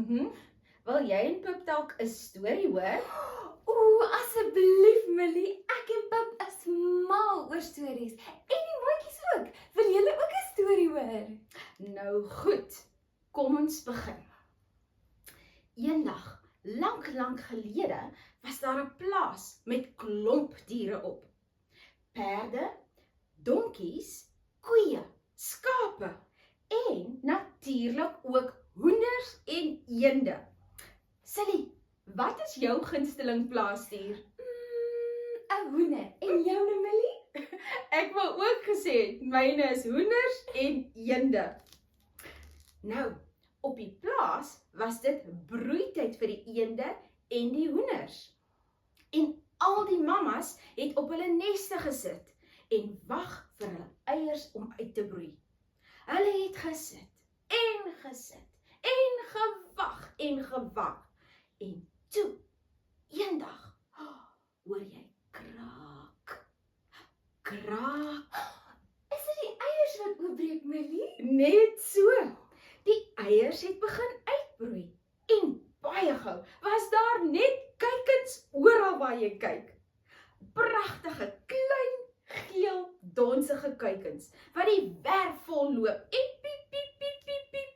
Wil jy en Pip dalk 'n storie hoor? Asseblief Millie, ek en Pip is mal oor stories. En die maatjies ook. Wil julle ook 'n storie hoor? Nou goed, kom ons begin. Eendag, lank gelede, was daar 'n plaas met klomp diere op. Perde, donkies, koeie, skape en natuurlik ook hoenders en eende. Silly, wat is jou gunsteling plaasdier? 'n hoender. En joune Millie? Ek wou ook gesê, myne is hoenders en eende. Nou, op die plaas was dit broeityd vir die eende en die hoenders. En al die mammas het op hulle neste gesit en wag vir hulle eiers om uit te broei. Hulle het gesit en gewag en gewag. En toe, eendag, hoor jy kraak, kraak. Is dit die eiers wat oopbreek, Millie? Net so. Die eiers het begin uitbroei. En baie gou was daar net kuikens oral waar jy kyk. Pragtige, klein, geel, donsige kuikens wat die werf vol loop en piep, piep, piep, piep, piep.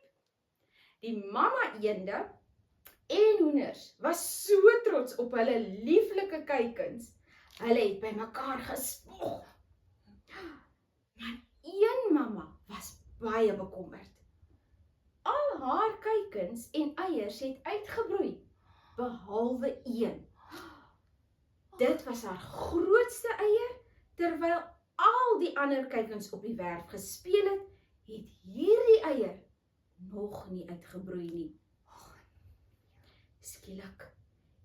Die mamma eende en hoenders was so trots op hulle lieflike kuikens. Hulle het by mekaar gespog. Maar een mamma was baie bekommerd. Al haar kuikens en eiers het uitgebroei, behalwe een. Dit was haar grootste eier, terwyl al die ander kuikens op die werf gespeel het, het hierdie eier nog nie uitgebroei nie. Skielik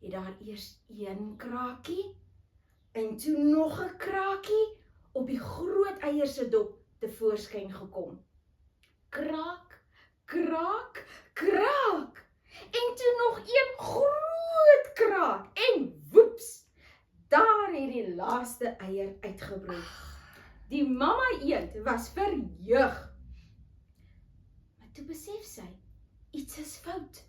het daar eers een kraakie, en toe nog 'n kraakie op die groot eier se dop tevoorskyn gekom. Kraak, kraak, kraak, en toe nog een groot kraak, en woeps, daar het die laaste eier uitgebroei. Die mamma eend was verheug. Maar toe besef sy, iets is fout.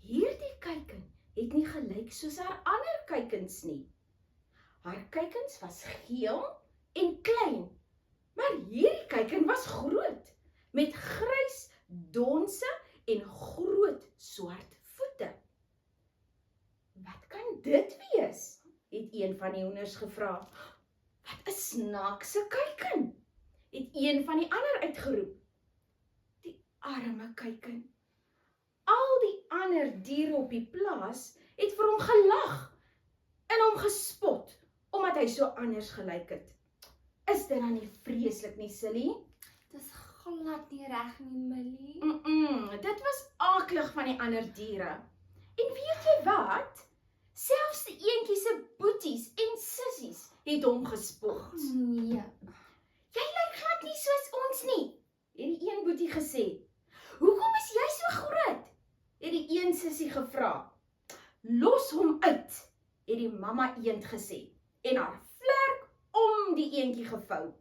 Hierdie kuiken het nie gelyk soos haar ander kuikens nie. Haar kuikens was geel en klein, maar hierdie kuiken was groot, met grys donse en groot swart voete. Wat kan dit wees? Het een van die hoenders gevra. Wat 'n snaakse kuiken, het een van die ander uitgeroep. Die arme kuiken. Al die ander diere op die plaas het vir hom gelag en hom gespot, omdat hy so anders gelyk het. Is dit dan nie vreeslik nie, Silly? Dis glad nie reg nie, Millie. Dit was aklig van die ander diere. En weet jy wat? Selfs die eentjie se boeties en sissies het hom gespot. Nee. Jy lyk glad nie soos ons nie, het die een boetie gesê. Hoekom is jy so groot? Het die een sissie gevra. Los hom uit, het die mamma eend gesê, en haar vlerk om die eendjie gevou.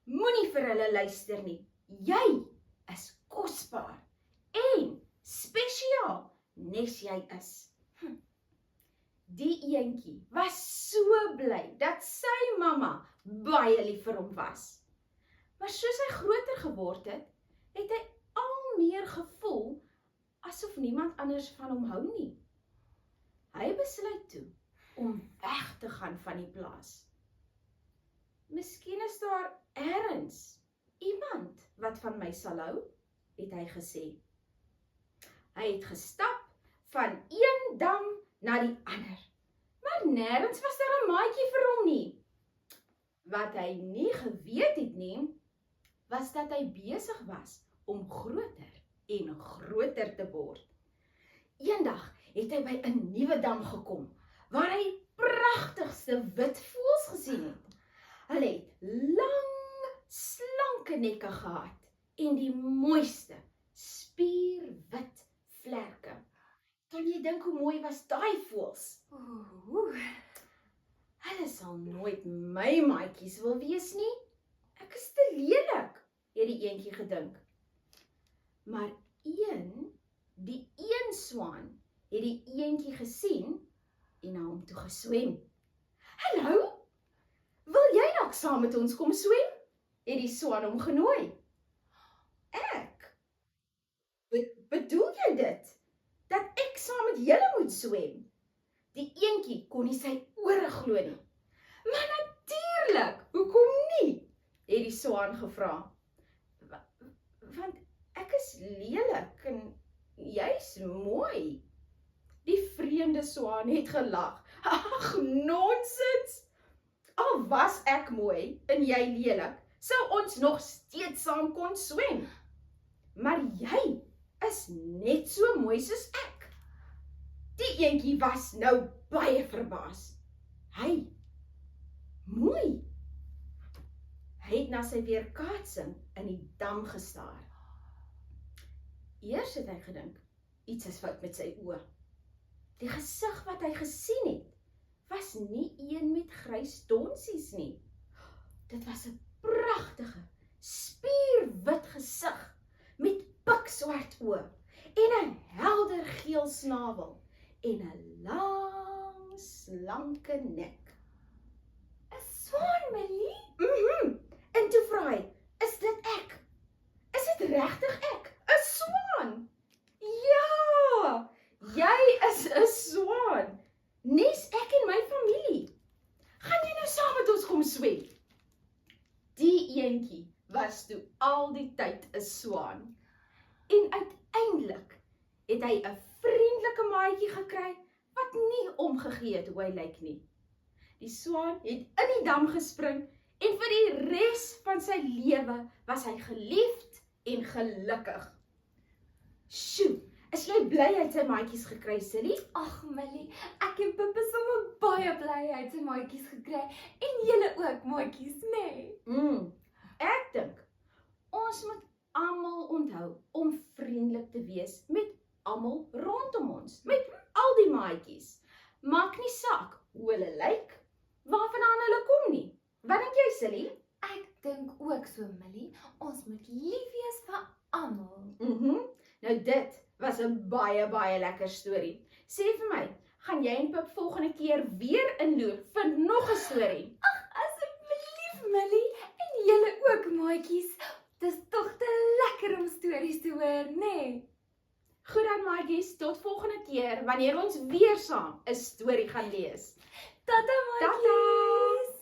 Moenie vir hulle luister nie. Jy is kosbaar en spesiaal, nes jy is. Die eendjie was so bly dat sy mamma baie lief vir hom was. Maar soos hy groter geword het, het hy al meer gevoel asof niemand anders van hom hou nie. Hy besluit toe om weg te gaan van die plaas. Miskien is daar ergens iemand wat van my sal hou, het hy gesê. Hy het gestap van een dam na die ander, maar nêrens was daar 'n maatjie vir hom nie. Wat hy nie geweet het nie, was dat hy besig was om groter en groter te word. Eendag het hy by 'n nuwe dam gekom, waar hy pragtigste wit voëls gesien het. Hulle het lang, slanke nekke gehad en die mooiste, spierwit vlerke. Kan jy dink hoe mooi was daai voëls? Hulle sal nooit my maatjies wil wees nie. Ek is te lelik, het die eentjie gedink. Maar een Die een swaan het die eentjie gesien en na hom toe geswem. Hallo, wil jy dalk saam met ons kom swem? Het die swaan hom genooi. Ek? Bedoel jy dit? Dat ek saam met julle moet swem? Die eentjie kon nie sy ore glo nie. Maar natuurlik, hoekom nie? Het die swaan gevra. Want ek is lelik en jy's mooi. Die vreemde swaan het gelag. Ag, nonsens! Al was ek mooi en jy lelik, sou ons nog steeds saam kon swem. Maar jy is net so mooi soos ek. Die eentjie was nou baie verbaas. Hy, mooi. Hy het na sy weerkaatsing in die dam gestaar. Eers het hy gedink, iets is fout met sy oë. Die gesig wat hy gesien het, was nie een met grys donsies nie. Dit was 'n pragtige, spierwit gesig met pikswart oë en 'n helder geel snavel en 'n lang, slanke nek. 'n swaan, Millie? En toe vra hy, is dit ek? Is dit regtig ek? 'n Swaan? Ja, jy is 'n swaan. Nes ek en my familie. Gaan jy nou saam met ons kom swem? Die eentjie was toe al die tyd 'n swaan. En uiteindelik het hy 'n vriendelike maatjie gekry wat nie omgegee het hoe hy lyk nie. Die swaan het in die dam gespring en vir die res van sy lewe was hy geliefd en gelukkig. Sjoe, is jy bly hy het sy maatjies gekry, Silly? Ag, Millie, ek en Pip is sommer baie bly hy het sy maatjies gekry en julle ook maatjies, nê? Ek dink ons moet almal onthou om vriendelik te wees met almal rondom ons, met al die maatjies. Maak nie saak hoe hulle lyk, waarvandaan hulle kom nie. Wat dink jy, Silly? Ek dink ook so, Millie, ons moet lief wees vir almal. Nou dit was 'n baie lekker storie. Sê vir my, gaan jy en Pip volgende keer weer inloer vir nog 'n storie? Asseblief, Millie, en julle ook maatjies. Dis tog te lekker om stories te hoor, nê? Goed dan, maatjies, tot volgende keer wanneer ons weer saam 'n storie gaan lees. Tata, maatjies. Tata!